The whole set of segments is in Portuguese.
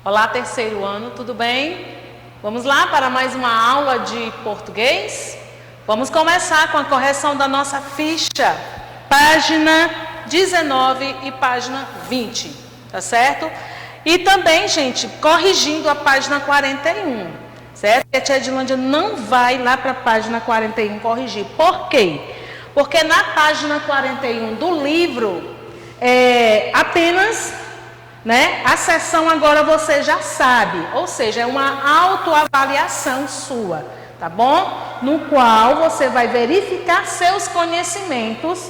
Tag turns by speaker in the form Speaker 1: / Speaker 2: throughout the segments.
Speaker 1: Olá, terceiro ano, tudo bem? Vamos lá para mais uma aula de português? Vamos começar com a correção da nossa ficha, página 19 e página 20, tá certo? E também, gente, corrigindo a página 41, certo? A tia Edilândia não vai lá para a página 41 corrigir. Por quê? Porque na página 41 do livro, apenas... a sessão agora você já sabe, ou seja, é uma autoavaliação sua, tá bom? No qual você vai verificar seus conhecimentos,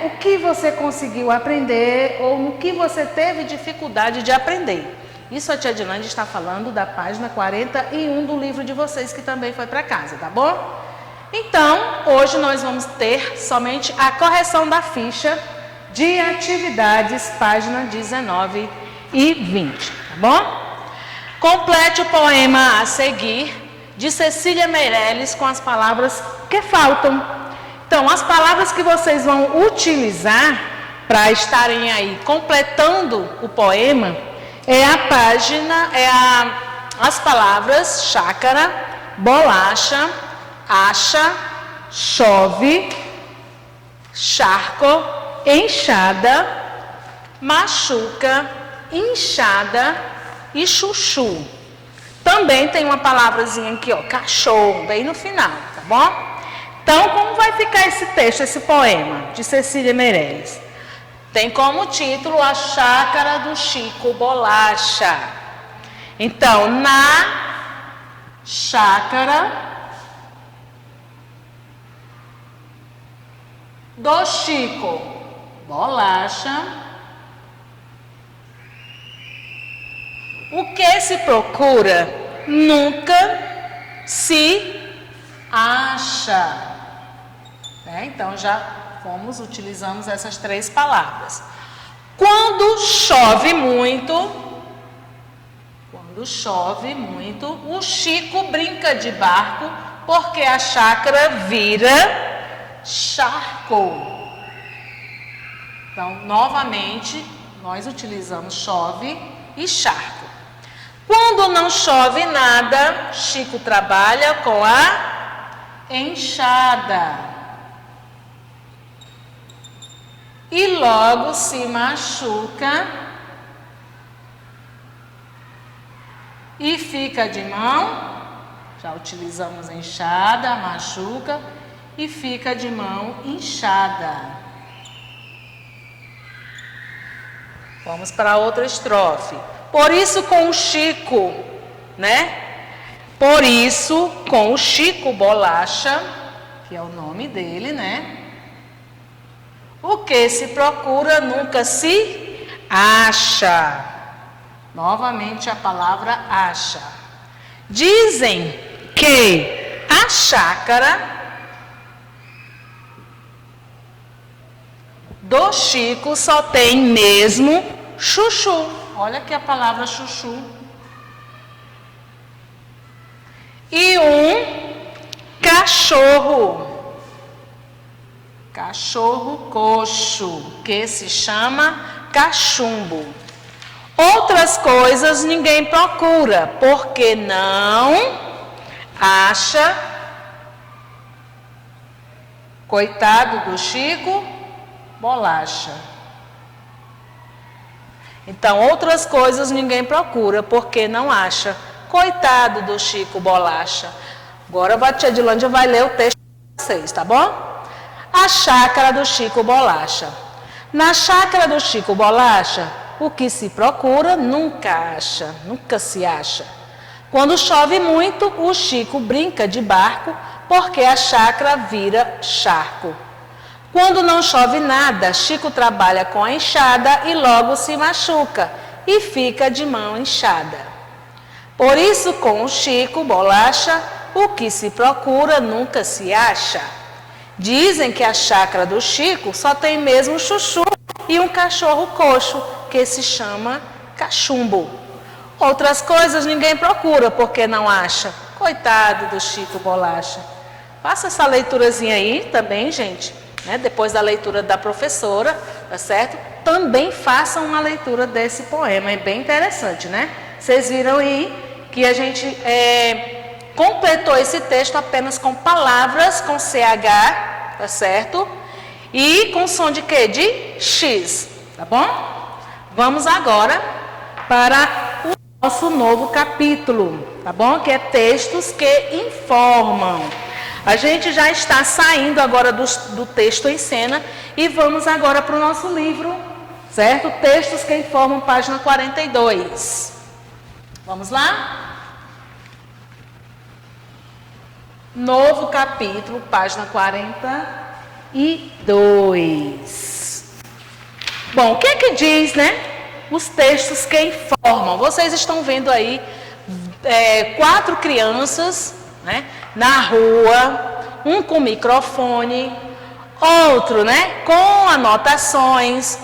Speaker 1: o que você conseguiu aprender ou no que você teve dificuldade de aprender. Isso a tia Edilândia está falando da página 41 do livro de vocês que também foi para casa, tá bom? Então, hoje nós vamos ter somente a correção da ficha de atividades, página 19 e 20, tá bom? Complete o poema a seguir, de Cecília Meirelles, com as palavras que faltam. Então, as palavras que vocês vão utilizar para estarem aí completando o poema, as palavras chácara, bolacha, acha, chove, charco, enxada, machuca, inchada e chuchu. Também tem uma palavrazinha aqui, cachorro, bem no final, tá bom? Então, como vai ficar esse texto, esse poema de Cecília Meirelles? Tem como título A Chácara do Chico Bolacha. Então, na chácara do Chico Bolacha, o que se procura nunca se acha. Então já utilizamos essas três palavras. Quando chove muito, o Chico brinca de barco, porque a chácara vira charco. Então, novamente, nós utilizamos chove e charco. Quando não chove nada, Chico trabalha com a enxada. E logo se machuca e fica de mão. Já utilizamos enxada, machuca e fica de mão inchada. Vamos para outra estrofe. Por isso com o Chico, Por isso com o Chico Bolacha, que é o nome dele, O que se procura nunca se acha. Novamente a palavra acha. Dizem que a chácara do Chico só tem mesmo chuchu. Olha aqui a palavra chuchu. E um cachorro. Cachorro coxo, que se chama cachumbo. Outras coisas ninguém procura, porque não acha. Coitado do Chico Bolacha. Então, outras coisas ninguém procura, porque não acha. Coitado do Chico Bolacha. Agora a tia Edilândia vai ler o texto para vocês, tá bom? A chácara do Chico Bolacha. Na chácara do Chico Bolacha, o que se procura nunca acha, nunca se acha. Quando chove muito, o Chico brinca de barco, porque a chácara vira charco. Quando não chove nada, Chico trabalha com a enxada e logo se machuca e fica de mão inchada. Por isso, com o Chico Bolacha, o que se procura nunca se acha. Dizem que a chácara do Chico só tem mesmo chuchu e um cachorro coxo, que se chama cachumbo. Outras coisas ninguém procura, porque não acha. Coitado do Chico Bolacha. Faça essa leiturazinha aí também, gente. Depois da leitura da professora, tá certo? Também façam uma leitura desse poema, é bem interessante, Vocês viram aí que a gente completou esse texto apenas com palavras com CH, tá certo? E com som de quê? De X, tá bom? Vamos agora para o nosso novo capítulo, tá bom? Que é textos que informam. A gente já está saindo agora do texto em cena e vamos agora para o nosso livro, certo? Textos que informam, página 42. Vamos lá? Novo capítulo, página 42. Bom, o que é que diz, né? Os textos que informam. Vocês estão vendo aí 4 crianças, né? Na rua, um com microfone, outro, né? Com anotações,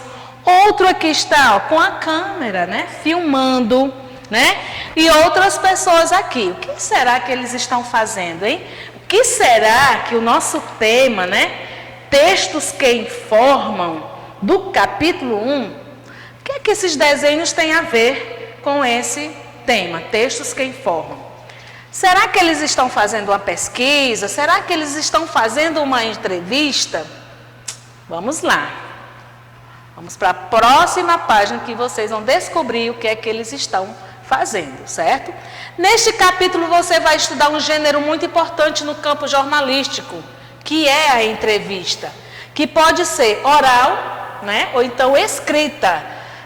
Speaker 1: outro aqui está, ó, com a câmera, né? Filmando, né? E outras pessoas aqui. O que será que eles estão fazendo, hein? O que será que o nosso tema, né? Textos que informam, do capítulo 1, o que é que esses desenhos têm a ver com esse tema? Textos que informam. Será que eles estão fazendo uma pesquisa? Será que eles estão fazendo uma entrevista? Vamos lá. Vamos para a próxima página que vocês vão descobrir o que é que eles estão fazendo, certo? Neste capítulo você vai estudar um gênero muito importante no campo jornalístico, que é a entrevista, que pode ser oral, né, ou então escrita.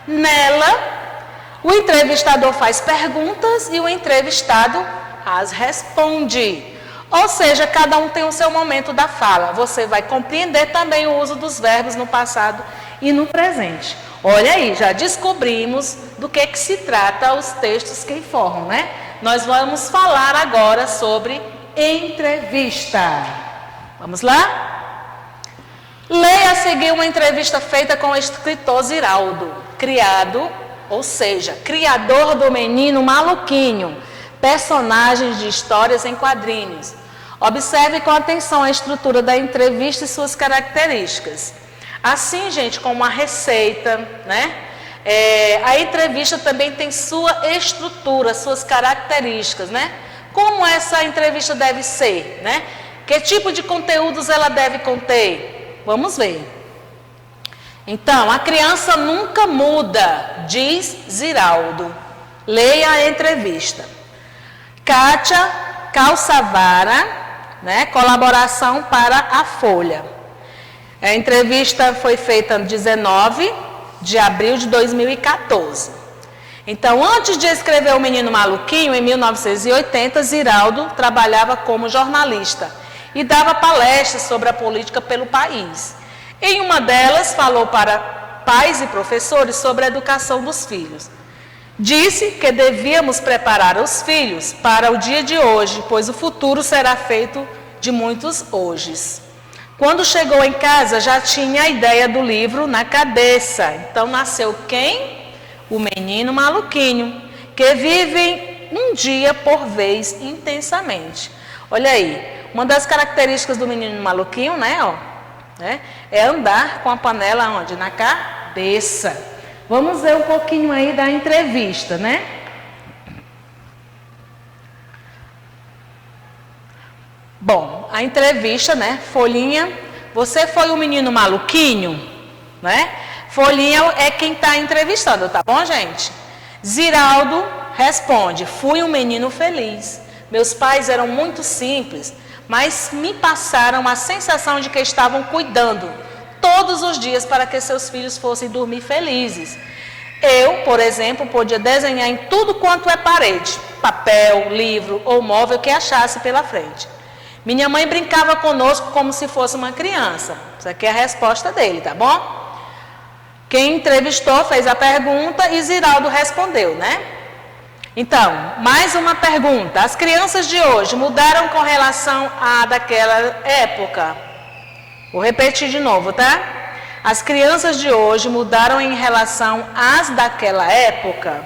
Speaker 1: Nela, o entrevistador faz perguntas e o entrevistado as responde. Ou seja, cada um tem o seu momento da fala. Você vai compreender também o uso dos verbos no passado e no presente. Olha aí, já descobrimos do que se trata os textos que informam, né? Nós vamos falar agora sobre entrevista. Vamos lá? Leia a seguir uma entrevista feita com o escritor Ziraldo, criador do Menino Maluquinho, personagens de histórias em quadrinhos. Observe com atenção a estrutura da entrevista e suas características. Assim, gente, como uma receita, né? A entrevista também tem sua estrutura, suas características, né? Como essa entrevista deve ser, né? Que tipo de conteúdos ela deve conter? Vamos ver. Então, a criança nunca muda, diz Ziraldo. Leia a entrevista. Kátia Calçavara, né? Colaboração para a Folha. A entrevista foi feita no 19 de abril de 2014. Então, antes de escrever O Menino Maluquinho, em 1980, Ziraldo trabalhava como jornalista e dava palestras sobre a política pelo país. Em uma delas, falou para pais e professores sobre a educação dos filhos. Disse que devíamos preparar os filhos para o dia de hoje, pois o futuro será feito de muitos hojes. Quando chegou em casa, já tinha a ideia do livro na cabeça. Então, nasceu quem? O Menino Maluquinho, que vive um dia por vez intensamente. Olha aí, uma das características do Menino Maluquinho, né, é andar com a panela onde? Na cabeça. Vamos ver um pouquinho aí da entrevista, né? Bom, a entrevista, né? Folhinha, você foi o menino maluquinho, né? Folhinha é quem está entrevistando, tá bom, gente? Ziraldo responde, fui um menino feliz. Meus pais eram muito simples, mas me passaram a sensação de que estavam cuidando todos os dias para que seus filhos fossem dormir felizes. Eu, por exemplo, podia desenhar em tudo quanto é parede, papel, livro ou móvel que achasse pela frente. Minha mãe brincava conosco como se fosse uma criança. Isso aqui é a resposta dele, tá bom? Quem entrevistou fez a pergunta e Ziraldo respondeu, né? Então, mais uma pergunta. As crianças de hoje mudaram com relação à daquela época? Vou repetir de novo, tá? As crianças de hoje mudaram em relação às daquela época?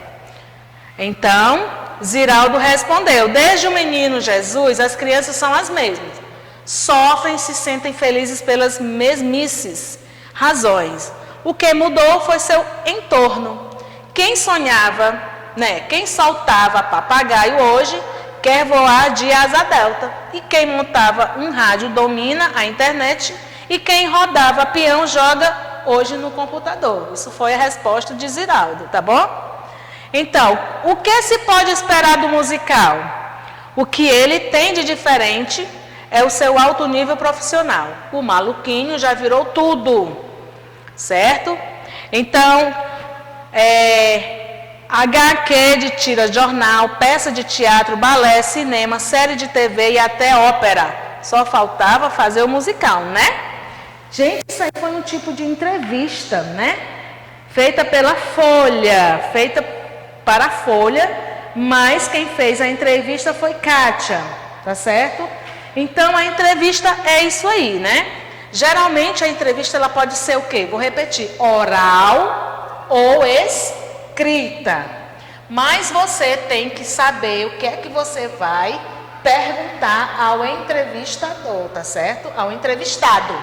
Speaker 1: Então, Ziraldo respondeu, desde o menino Jesus, as crianças são as mesmas. Sofrem e se sentem felizes pelas mesmices razões. O que mudou foi seu entorno. Quem sonhava né? Quem soltava papagaio hoje quer voar de asa delta. E quem montava um rádio domina a internet. E quem rodava peão joga hoje no computador. Isso foi a resposta de Ziraldo, tá bom? Então, o que se pode esperar do musical? O que ele tem de diferente é o seu alto nível profissional. O Maluquinho já virou tudo, certo? Então, HQ de tira jornal, peça de teatro, balé, cinema, série de TV e até ópera. Só faltava fazer o musical, né? Gente, isso aí foi um tipo de entrevista, né? Feita pela Folha, feita para a Folha, mas quem fez a entrevista foi Kátia, tá certo? Então, a entrevista é isso aí, né? Geralmente, a entrevista ela pode ser o quê? Vou repetir, oral ou escrita. Mas você tem que saber o que é que você vai perguntar ao entrevistador, tá certo? Ao entrevistado,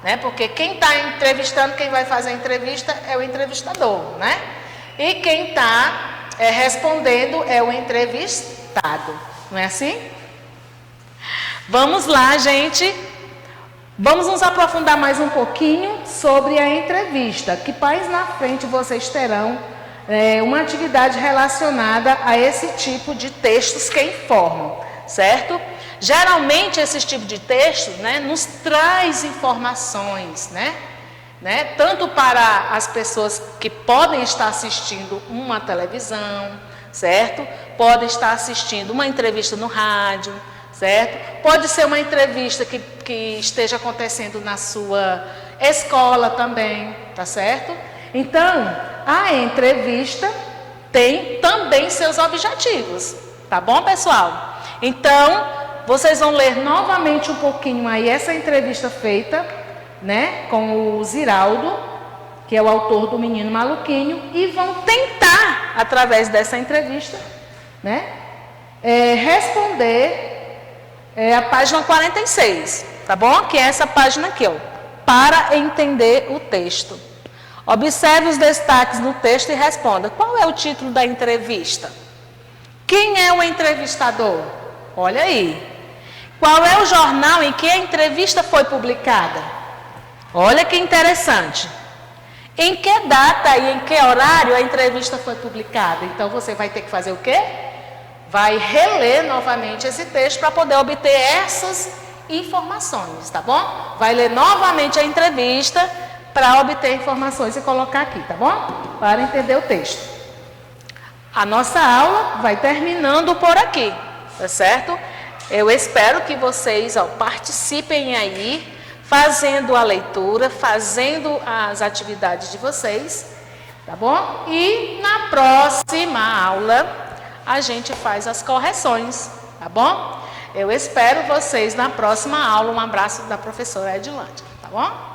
Speaker 1: né? Porque quem está entrevistando, quem vai fazer a entrevista é o entrevistador, né? E quem está respondendo é o entrevistado, não é assim? Vamos lá, gente. Vamos nos aprofundar mais um pouquinho sobre a entrevista, que mais na frente vocês terão uma atividade relacionada a esse tipo de textos que informam, certo? Geralmente, esse tipo de texto, né, nos traz informações, né? Tanto para as pessoas que podem estar assistindo uma televisão, certo? Podem estar assistindo uma entrevista no rádio, certo? Pode ser uma entrevista que esteja acontecendo na sua escola também, tá certo? Então, a entrevista tem também seus objetivos, tá bom, pessoal? Então, vocês vão ler novamente um pouquinho aí essa entrevista feita, né, com o Ziraldo, que é o autor do Menino Maluquinho, e vão tentar, através dessa entrevista, né, responder a página 46, tá bom? Que é essa página aqui, ó, para entender o texto. Observe os destaques no texto e responda. Qual é o título da entrevista? Quem é o entrevistador? Olha aí. Qual é o jornal em que a entrevista foi publicada? Olha que interessante. Em que data e em que horário a entrevista foi publicada? Então, você vai ter que fazer o quê? Vai reler novamente esse texto para poder obter essas informações, tá bom? Vai ler novamente a entrevista para obter informações e colocar aqui, tá bom? Para entender o texto. A nossa aula vai terminando por aqui, tá certo? Eu espero que vocês participem aí, fazendo a leitura, fazendo as atividades de vocês, tá bom? E na próxima aula a gente faz as correções, tá bom? Eu espero vocês na próxima aula. Um abraço da professora Edilândia, tá bom?